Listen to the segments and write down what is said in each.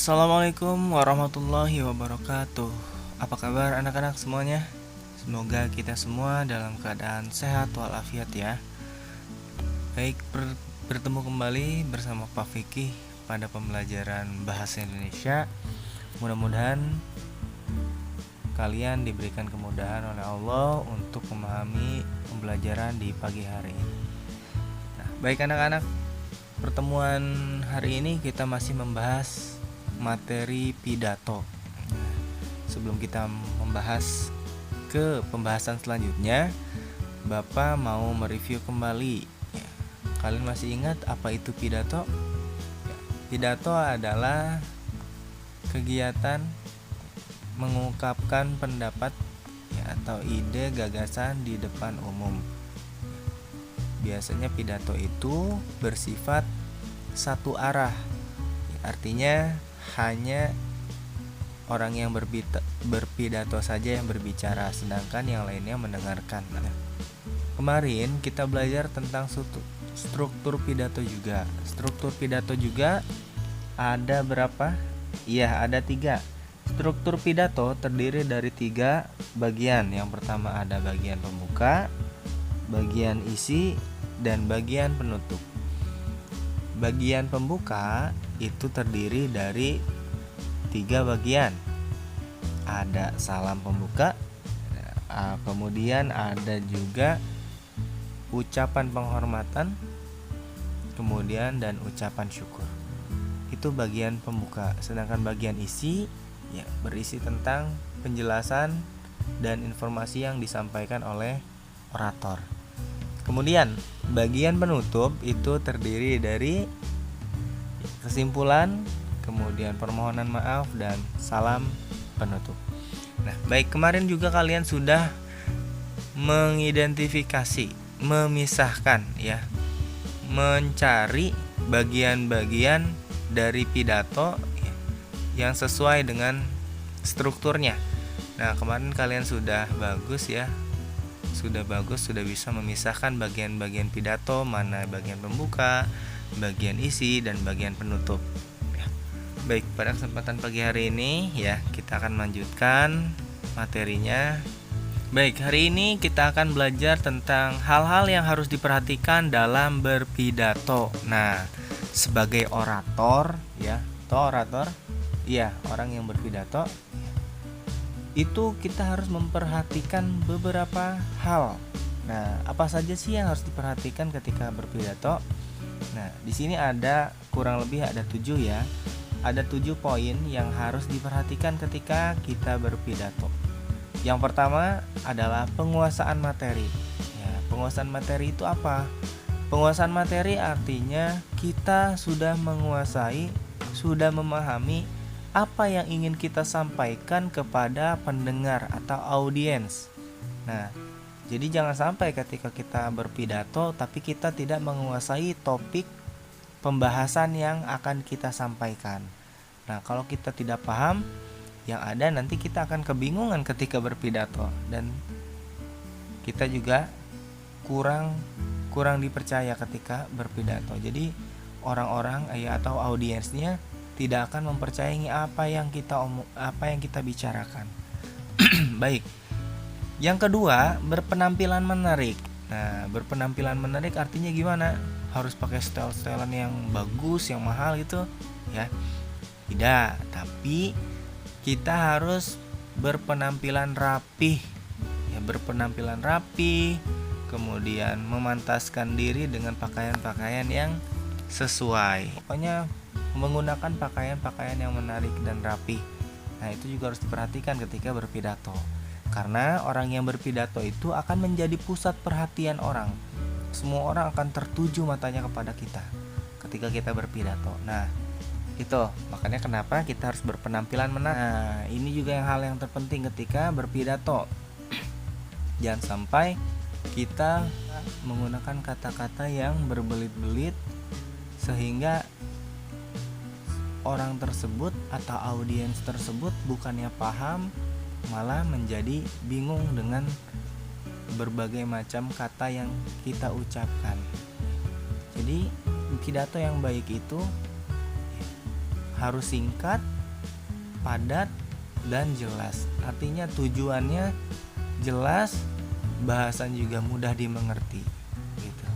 Assalamualaikum warahmatullahi wabarakatuh. Apa kabar anak-anak semuanya? Semoga kita semua dalam keadaan sehat walafiat ya. Baik, bertemu kembali bersama Pak Fikih pada pembelajaran Bahasa Indonesia. Mudah-mudahan kalian diberikan kemudahan oleh Allah untuk memahami pembelajaran di pagi hari ini. Nah, baik anak-anak, pertemuan hari ini kita masih membahas materi pidato. Sebelum kita membahas ke pembahasan selanjutnya, Bapak mau mereview kembali. Kalian masih ingat apa itu pidato? Pidato adalah kegiatan mengungkapkan pendapat atau ide gagasan di depan umum. Biasanya pidato itu bersifat satu arah. Artinya hanya orang yang berpidato saja yang berbicara, sedangkan yang lainnya mendengarkan. Kemarin kita belajar tentang struktur pidato juga. Struktur pidato juga ada berapa? Iya, ada 3. Struktur pidato terdiri dari 3 bagian. Yang pertama ada bagian pembuka, bagian isi, dan bagian penutup. Bagian pembuka itu terdiri dari 3 bagian. Ada salam pembuka, kemudian ada juga ucapan penghormatan, kemudian dan ucapan syukur. Itu bagian pembuka. Sedangkan bagian isi berisi tentang penjelasan dan informasi yang disampaikan oleh orator. Kemudian bagian penutup itu terdiri dari kesimpulan, kemudian permohonan maaf, dan salam penutup. Nah, baik, kemarin juga kalian sudah mengidentifikasi, memisahkan mencari bagian-bagian dari pidato yang sesuai dengan strukturnya. Nah, kemarin kalian sudah bagus ya. Sudah bisa memisahkan bagian-bagian pidato, mana bagian pembuka, bagian isi, dan bagian penutup. Baik, pada kesempatan pagi hari ini kita akan melanjutkan materinya. Baik, hari ini kita akan belajar tentang hal-hal yang harus diperhatikan dalam berpidato. Nah, sebagai orator orator, orang yang berpidato, itu kita harus memperhatikan beberapa hal. Nah, apa saja sih yang harus diperhatikan ketika berpidato? Nah, di sini ada kurang lebih ada 7 ya. Ada 7 poin yang harus diperhatikan ketika kita berpidato. Yang pertama adalah penguasaan materi. Penguasaan materi itu apa? Penguasaan materi artinya kita sudah menguasai, sudah memahami apa yang ingin kita sampaikan kepada pendengar atau audiens. Nah, jadi jangan sampai ketika kita berpidato tapi kita tidak menguasai topik pembahasan yang akan kita sampaikan. Nah, kalau kita tidak paham, yang ada nanti kita akan kebingungan ketika berpidato, dan kita juga kurang dipercaya ketika berpidato. Jadi orang-orang atau audiensnya tidak akan mempercayai apa yang kita bicarakan. Baik. Yang kedua, berpenampilan menarik. Nah, berpenampilan menarik artinya gimana? Harus pakai style-stylean yang bagus, yang mahal gitu ya? Tidak, tapi kita harus berpenampilan rapih. Berpenampilan rapih, kemudian memantaskan diri dengan pakaian-pakaian yang sesuai. Pokoknya menggunakan pakaian-pakaian yang menarik dan rapi. Nah, itu juga harus diperhatikan ketika berpidato. Karena orang yang berpidato itu akan menjadi pusat perhatian orang. Semua orang akan tertuju matanya kepada kita ketika kita berpidato. Nah, itu makanya kenapa kita harus berpenampilan menarik. Nah, ini juga hal yang terpenting ketika berpidato. Jangan sampai kita menggunakan kata-kata yang berbelit-belit sehingga orang tersebut atau audiens tersebut bukannya paham, malah menjadi bingung dengan berbagai macam kata yang kita ucapkan. Jadi pidato yang baik itu harus singkat, padat dan jelas. Artinya tujuannya jelas, bahasan juga mudah dimengerti gitu.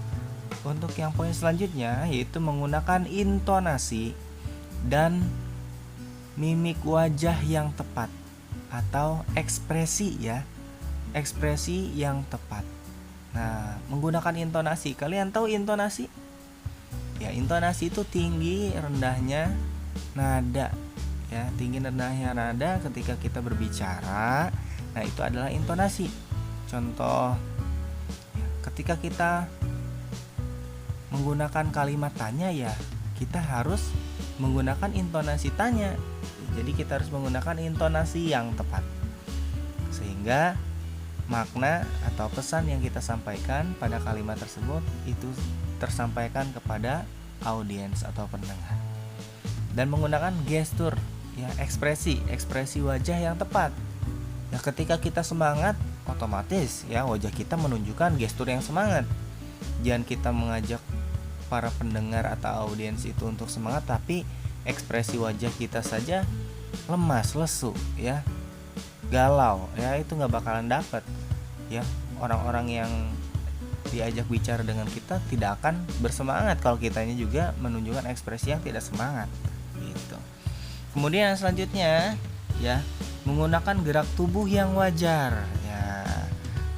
Untuk yang poin selanjutnya yaitu menggunakan intonasi dan mimik wajah yang tepat atau ekspresi ya. Ekspresi yang tepat. Nah, menggunakan intonasi. Kalian tahu intonasi? Ya, intonasi itu tinggi rendahnya nada. Ya, tinggi rendahnya nada ketika kita berbicara. Nah, itu adalah intonasi. Contoh, ketika kita menggunakan kalimat tanya ya, kita harus menggunakan intonasi tanya. Jadi kita harus menggunakan intonasi yang tepat. Sehingga makna atau pesan yang kita sampaikan pada kalimat tersebut itu tersampaikan kepada audiens atau pendengar. Dan menggunakan gestur, ya, ekspresi wajah yang tepat. Nah, ketika kita semangat, otomatis ya wajah kita menunjukkan gestur yang semangat. Jangan kita mengajak para pendengar atau audiens itu untuk semangat, tapi ekspresi wajah kita saja lemas, lesu, ya, galau, ya, itu nggak bakalan dapat, ya. Orang-orang yang diajak bicara dengan kita tidak akan bersemangat kalau kitanya juga menunjukkan ekspresi yang tidak semangat, gitu. Kemudian selanjutnya, ya, menggunakan gerak tubuh yang wajar. Ya,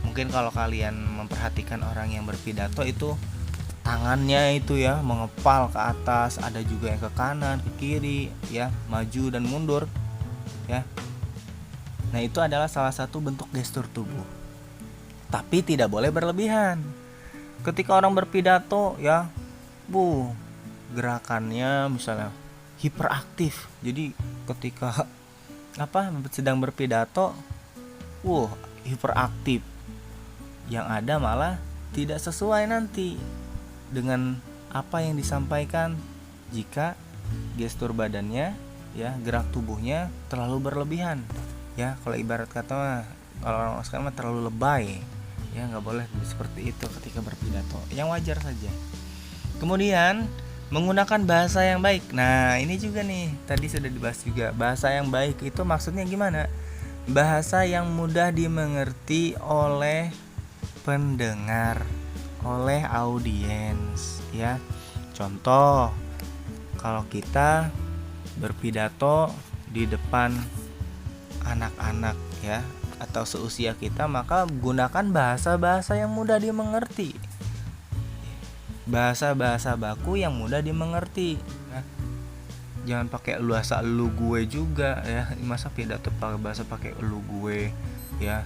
mungkin kalau kalian memperhatikan orang yang berpidato itu tangannya itu ya mengepal ke atas, ada juga yang ke kanan, ke kiri, ya, maju dan mundur, ya. Nah, itu adalah salah satu bentuk gestur tubuh. Tapi tidak boleh berlebihan. Ketika orang berpidato ya, gerakannya misalnya hiperaktif. Jadi ketika sedang berpidato, hiperaktif. Yang ada malah tidak sesuai nanti dengan apa yang disampaikan jika gestur badannya, ya, gerak tubuhnya terlalu berlebihan. Ya, kalau ibarat kata kalau orang sekarang terlalu lebay, ya, nggak boleh seperti itu ketika berpidato, yang wajar saja. Kemudian menggunakan bahasa yang baik. Nah, ini juga nih tadi sudah dibahas juga. Bahasa yang baik itu maksudnya gimana? Bahasa yang mudah dimengerti oleh pendengar, oleh audiens, ya. Contoh, kalau kita berpidato di depan anak-anak, ya, atau seusia kita, maka gunakan bahasa-bahasa yang mudah dimengerti, bahasa-bahasa baku yang mudah dimengerti, ya. Jangan pakai lu gue juga, ya. Masa pidato pakai lu gue, ya.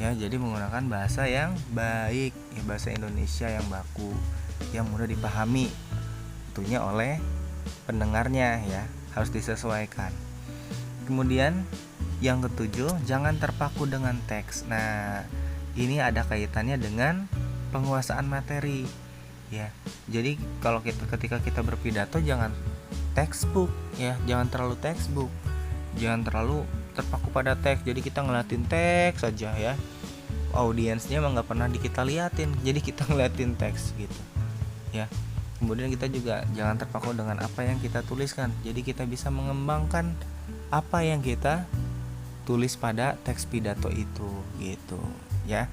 Ya, jadi menggunakan bahasa yang baik, ya, bahasa Indonesia yang baku, yang mudah dipahami tentunya oleh pendengarnya, ya. Harus disesuaikan. Kemudian yang ketujuh, jangan terpaku dengan teks. Nah, ini ada kaitannya dengan penguasaan materi, ya. Jadi kalau ketika kita berpidato jangan textbook, ya, jangan terlalu textbook, jangan terlalu terpaku pada teks. Jadi kita ngeliatin teks saja, ya. Audiensnya emang nggak pernah kita liatin, jadi kita ngeliatin teks gitu, ya. Kemudian kita juga jangan terpaku dengan apa yang kita tuliskan. Jadi kita bisa mengembangkan apa yang kita tulis pada teks pidato itu, gitu, ya.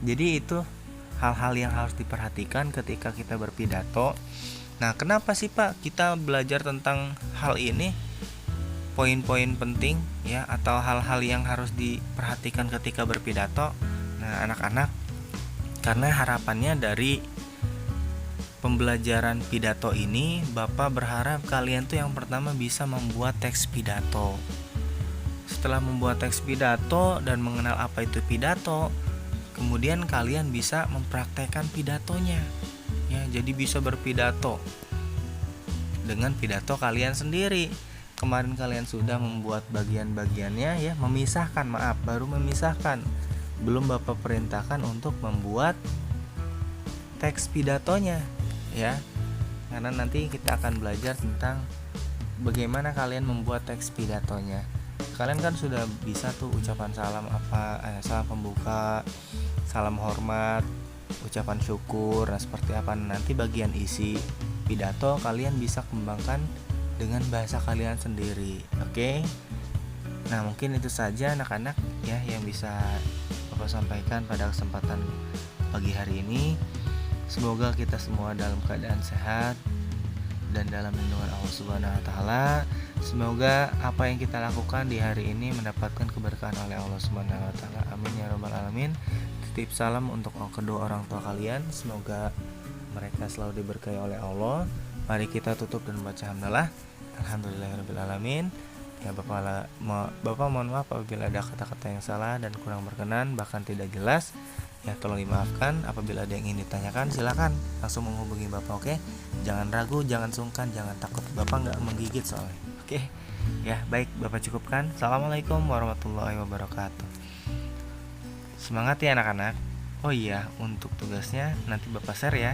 Jadi itu hal-hal yang harus diperhatikan ketika kita berpidato. Nah, kenapa sih Pak kita belajar tentang hal ini? Poin-poin penting, ya, atau hal-hal yang harus diperhatikan ketika berpidato. Nah, anak-anak, karena harapannya dari pembelajaran pidato ini, Bapak berharap kalian tuh yang pertama bisa membuat teks pidato. Setelah membuat teks pidato dan mengenal apa itu pidato, kemudian kalian bisa mempraktekkan pidatonya, ya. Jadi bisa berpidato dengan pidato kalian sendiri. Kemarin kalian sudah membuat bagian-bagiannya, ya, baru memisahkan. Belum Bapak perintahkan untuk membuat teks pidatonya, ya. Karena nanti kita akan belajar tentang bagaimana kalian membuat teks pidatonya. Kalian kan sudah bisa tuh ucapan salam salam pembuka, salam hormat, ucapan syukur. Nah, seperti apa nanti bagian isi pidato kalian bisa kembangkan dengan bahasa kalian sendiri. Oke. Nah, mungkin itu saja anak-anak ya yang bisa Bapak sampaikan pada kesempatan pagi hari ini. Semoga kita semua dalam keadaan sehat dan dalam lindungan Allah Subhanahu wa taala. Semoga apa yang kita lakukan di hari ini mendapatkan keberkahan oleh Allah Subhanahu wa taala. Amin ya rabbal alamin. Titip salam untuk kedua orang tua kalian. Semoga mereka selalu diberkahi oleh Allah. Mari kita tutup dan baca hamdalah. Alhamdulillahirabbil alamin. Ya Bapak mohon maaf apabila ada kata-kata yang salah dan kurang berkenan bahkan tidak jelas. Ya tolong dimaafkan. Apabila ada yang ingin ditanyakan silakan langsung menghubungi Bapak, oke? Jangan ragu, jangan sungkan, jangan takut. Bapak nggak menggigit soalnya. Oke. Ya, baik, Bapak cukupkan. Assalamualaikum warahmatullahi wabarakatuh. Semangat ya anak-anak. Oh iya, untuk tugasnya nanti Bapak share ya.